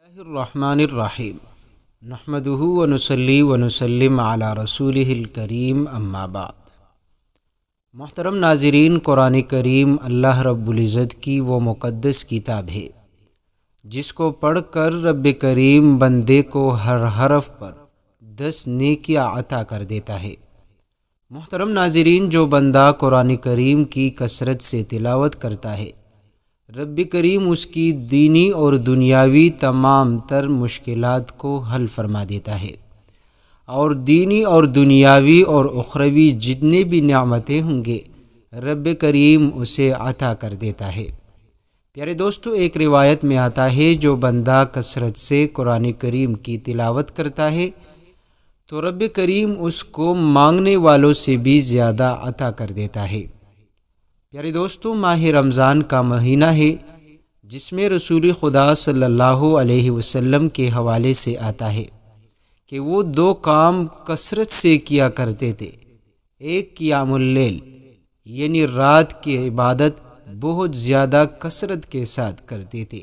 الرحمن الرحیم نحمدہ ونصلی ونسلم علی رسولہ الکریم اما بعد۔ محترم ناظرین، قرآن کریم اللہ رب العزت کی وہ مقدس کتاب ہے جس کو پڑھ کر رب کریم بندے کو ہر حرف پر 10 نیکیاں عطا کر دیتا ہے۔ محترم ناظرین، جو بندہ قرآن کریم کی کثرت سے تلاوت کرتا ہے، رب کریم اس کی دینی اور دنیاوی تمام تر مشکلات کو حل فرما دیتا ہے، اور دینی اور دنیاوی اور اخروی جتنے بھی نعمتیں ہوں گے رب کریم اسے عطا کر دیتا ہے۔ پیارے دوستو، ایک روایت میں آتا ہے جو بندہ کثرت سے قرآن کریم کی تلاوت کرتا ہے تو رب کریم اس کو مانگنے والوں سے بھی زیادہ عطا کر دیتا ہے۔ پیارے دوستو، ماہ رمضان کا مہینہ ہے جس میں رسول خدا صلی اللہ علیہ وسلم کے حوالے سے آتا ہے کہ وہ 2 کام کثرت سے کیا کرتے تھے۔ ایک قیام اللیل یعنی رات کی عبادت بہت زیادہ کثرت کے ساتھ کرتے تھے۔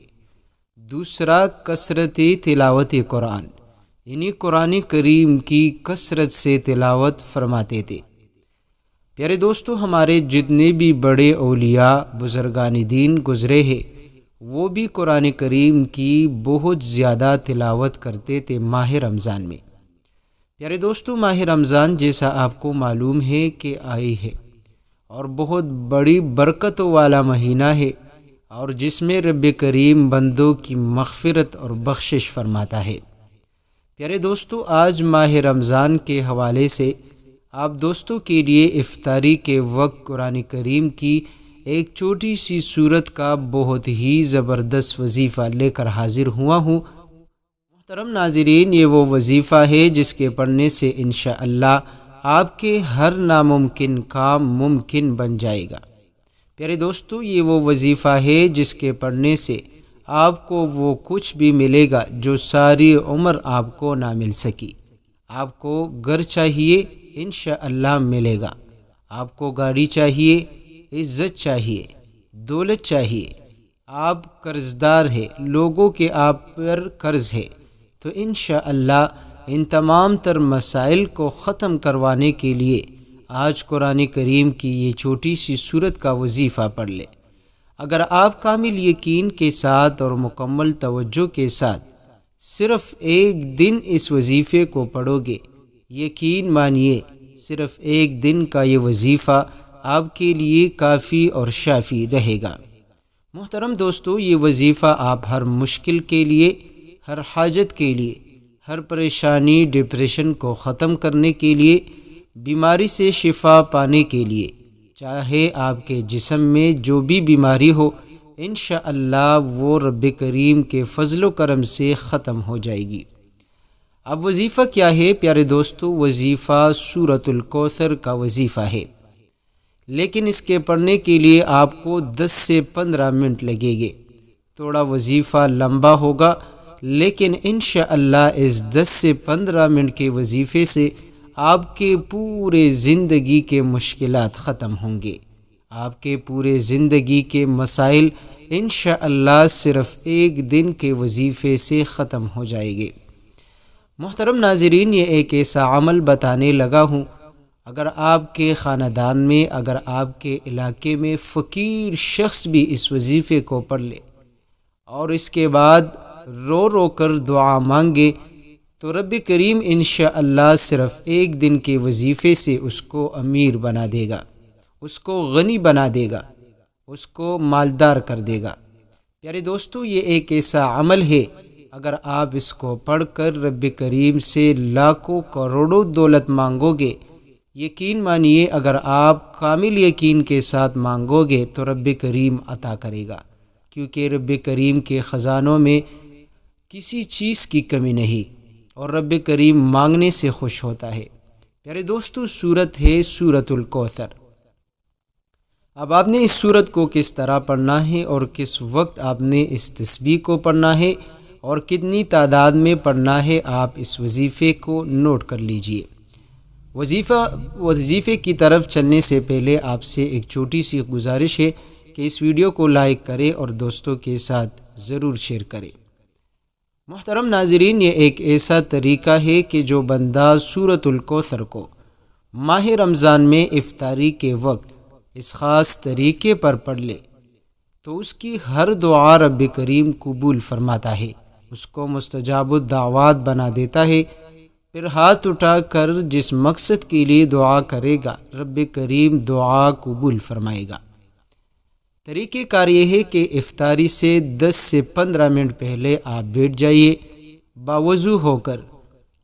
دوسرا کثرت تلاوت قرآن یعنی قرآن کریم کی کثرت سے تلاوت فرماتے تھے۔ پیارے دوستو، ہمارے جتنے بھی بڑے اولیاء بزرگان دین گزرے ہیں وہ بھی قرآن کریم کی بہت زیادہ تلاوت کرتے تھے ماہ رمضان میں۔ پیارے دوستو، ماہ رمضان جیسا آپ کو معلوم ہے کہ آئی ہے اور بہت بڑی برکتوں والا مہینہ ہے، اور جس میں رب کریم بندوں کی مغفرت اور بخشش فرماتا ہے۔ پیارے دوستو، آج ماہ رمضان کے حوالے سے آپ دوستوں کے لیے افطاری کے وقت قرآن کریم کی ایک چھوٹی سی سورت کا بہت ہی زبردست وظیفہ لے کر حاضر ہوا ہوں۔ محترم ناظرین، یہ وہ وظیفہ ہے جس کے پڑھنے سے انشاءاللہ آپ کے ہر ناممکن کام ممکن بن جائے گا۔ پیارے دوستو، یہ وہ وظیفہ ہے جس کے پڑھنے سے آپ کو وہ کچھ بھی ملے گا جو ساری عمر آپ کو نہ مل سکی۔ آپ کو گھر چاہیے، انشاءاللہ ملے گا۔ آپ کو گاڑی چاہیے، عزت چاہیے، دولت چاہیے، آپ قرضدار ہیں، لوگوں کے آپ پر قرض ہے، تو انشاءاللہ ان تمام تر مسائل کو ختم کروانے کے لیے آج قرآن کریم کی یہ چھوٹی سی سورت کا وظیفہ پڑھ لیں۔ اگر آپ کامل یقین کے ساتھ اور مکمل توجہ کے ساتھ صرف ایک دن اس وظیفے کو پڑھو گے، یقین مانیے صرف ایک دن کا یہ وظیفہ آپ کے لیے کافی اور شافی رہے گا۔ محترم دوستو، یہ وظیفہ آپ ہر مشکل کے لیے، ہر حاجت کے لیے، ہر پریشانی ڈپریشن کو ختم کرنے کے لیے، بیماری سے شفا پانے کے لیے، چاہے آپ کے جسم میں جو بھی بیماری ہو، انشاءاللہ وہ رب کریم کے فضل و کرم سے ختم ہو جائے گی۔ اب وظیفہ کیا ہے پیارے دوستو؟ وظیفہ سورۃ الکوثر کا وظیفہ ہے، لیکن اس کے پڑھنے کے لیے آپ کو 10 سے 15 منٹ لگے گے۔ تھوڑا وظیفہ لمبا ہوگا، لیکن انشاءاللہ اس 10 سے 15 منٹ کے وظیفے سے آپ کے پورے زندگی کے مشکلات ختم ہوں گے۔ آپ کے پورے زندگی کے مسائل انشاءاللہ صرف ایک دن کے وظیفے سے ختم ہو جائے گے۔ محترم ناظرین، یہ ایک ایسا عمل بتانے لگا ہوں، اگر آپ کے خاندان میں، اگر آپ کے علاقے میں فقیر شخص بھی اس وظیفے کو پڑھ لے اور اس کے بعد رو رو کر دعا مانگے تو رب کریم انشاءاللہ صرف ایک دن کے وظیفے سے اس کو امیر بنا دے گا، اس کو غنی بنا دے گا، اس کو مالدار کر دے گا۔ پیارے دوستو، یہ ایک ایسا عمل ہے، اگر آپ اس کو پڑھ کر رب کریم سے لاکھوں کروڑوں دولت مانگو گے، یقین مانیے اگر آپ کامل یقین کے ساتھ مانگو گے تو رب کریم عطا کرے گا، کیونکہ رب کریم کے خزانوں میں کسی چیز کی کمی نہیں، اور رب کریم مانگنے سے خوش ہوتا ہے۔ پیارے دوستو، سورت ہے سورۃ الکوثر۔ اب آپ نے اس سورت کو کس طرح پڑھنا ہے اور کس وقت آپ نے اس تسبیح کو پڑھنا ہے اور کتنی تعداد میں پڑھنا ہے، آپ اس وظیفے کو نوٹ کر لیجئے۔ وظیفے کی طرف چلنے سے پہلے آپ سے ایک چھوٹی سی گزارش ہے کہ اس ویڈیو کو لائک کریں اور دوستوں کے ساتھ ضرور شیئر کریں۔ محترم ناظرین، یہ ایک ایسا طریقہ ہے کہ جو بندہ سورۃ الکوثر کو ماہ رمضان میں افطاری کے وقت اس خاص طریقے پر پڑھ لے تو اس کی ہر دعا رب کریم قبول فرماتا ہے، اس کو مستجاب الدعوات بنا دیتا ہے۔ پھر ہاتھ اٹھا کر جس مقصد کے لیے دعا کرے گا رب کریم دعا قبول فرمائے گا۔ طریقہ کار یہ ہے کہ افطاری سے 10 سے 15 منٹ پہلے آپ بیٹھ جائیے، باوضو ہو کر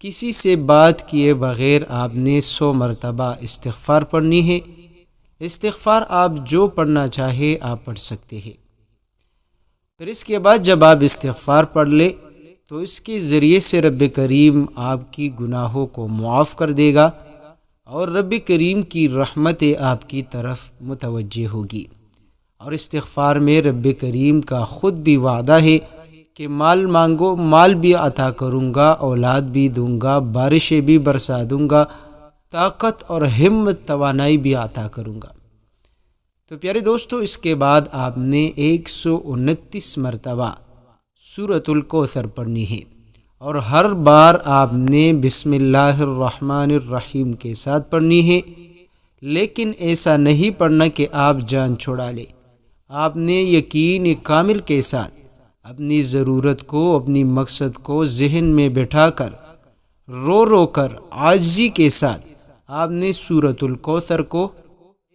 کسی سے بات کیے بغیر آپ نے 100 مرتبہ استغفار پڑھنی ہے۔ استغفار آپ جو پڑھنا چاہے آپ پڑھ سکتے ہیں۔ پھر اس کے بعد جب آپ استغفار پڑھ لے تو اس کے ذریعے سے رب کریم آپ کی گناہوں کو معاف کر دے گا اور رب کریم کی رحمت آپ کی طرف متوجہ ہوگی۔ اور استغفار میں رب کریم کا خود بھی وعدہ ہے کہ مال مانگو مال بھی عطا کروں گا، اولاد بھی دوں گا، بارشیں بھی برسا دوں گا، طاقت اور ہمت توانائی بھی عطا کروں گا۔ تو پیارے دوستو، اس کے بعد آپ نے 129 مرتبہ سورۃ الکوثر پڑھنی ہے اور ہر بار آپ نے بسم اللہ الرحمن الرحیم کے ساتھ پڑھنی ہے، لیکن ایسا نہیں پڑھنا کہ آپ جان چھڑا لیں۔ آپ نے یقین کامل کے ساتھ اپنی ضرورت کو، اپنی مقصد کو ذہن میں بٹھا کر رو رو کر عاجزی کے ساتھ آپ نے سورۃ الکوثر کو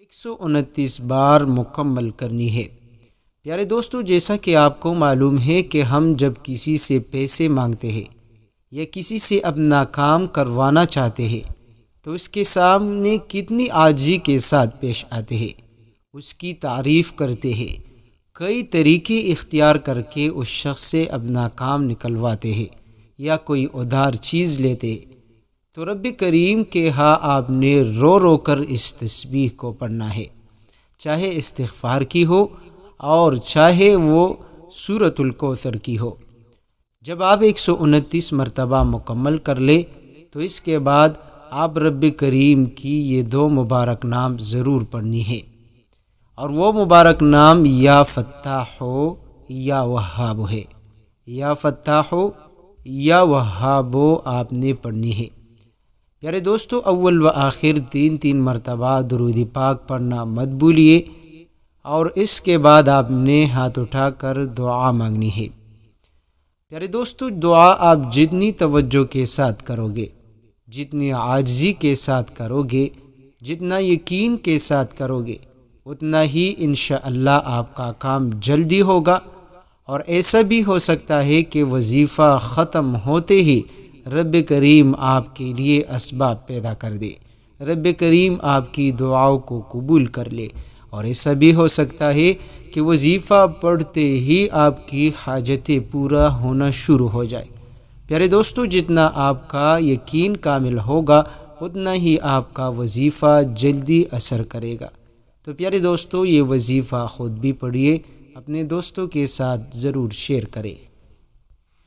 129 بار مکمل کرنی ہے۔ پیارے دوستو، جیسا کہ آپ کو معلوم ہے کہ ہم جب کسی سے پیسے مانگتے ہیں یا کسی سے اپنا کام کروانا چاہتے ہیں تو اس کے سامنے کتنی عاجزی کے ساتھ پیش آتے ہیں، اس کی تعریف کرتے ہیں، کئی طریقے اختیار کر کے اس شخص سے اپنا کام نکلواتے ہیں یا کوئی ادھار چیز لیتے ہیں۔ تو رب کریم کے ہاں آپ نے رو رو کر اس تسبیح کو پڑھنا ہے، چاہے استغفار کی ہو اور چاہے وہ سورۃ الکوثر کی ہو۔ جب آپ 129 مرتبہ مکمل کر لیں تو اس کے بعد آپ رب کریم کی یہ 2 مبارک نام ضرور پڑھنی ہے، اور وہ مبارک نام یا فتاح یا وہاب ہے۔ یا فتاح یا وہاب آپ نے پڑھنی ہے۔ پیارے دوستو، اول و آخر 3 مرتبہ درود پاک پڑھنا مت بھولیے، اور اس کے بعد آپ نے ہاتھ اٹھا کر دعا مانگنی ہے۔ پیارے دوستو، دعا آپ جتنی توجہ کے ساتھ کرو گے، جتنی عاجزی کے ساتھ کرو گے، جتنا یقین کے ساتھ کرو گے، اتنا ہی انشاءاللہ آپ کا کام جلدی ہوگا۔ اور ایسا بھی ہو سکتا ہے کہ وظیفہ ختم ہوتے ہی رب کریم آپ کے لیے اسباب پیدا کر دے، رب کریم آپ کی دعاؤں کو قبول کر لے، اور ایسا بھی ہو سکتا ہے کہ وظیفہ پڑھتے ہی آپ کی حاجتیں پورا ہونا شروع ہو جائے۔ پیارے دوستو، جتنا آپ کا یقین کامل ہوگا اتنا ہی آپ کا وظیفہ جلدی اثر کرے گا۔ تو پیارے دوستو، یہ وظیفہ خود بھی پڑھیے، اپنے دوستوں کے ساتھ ضرور شیئر کریں۔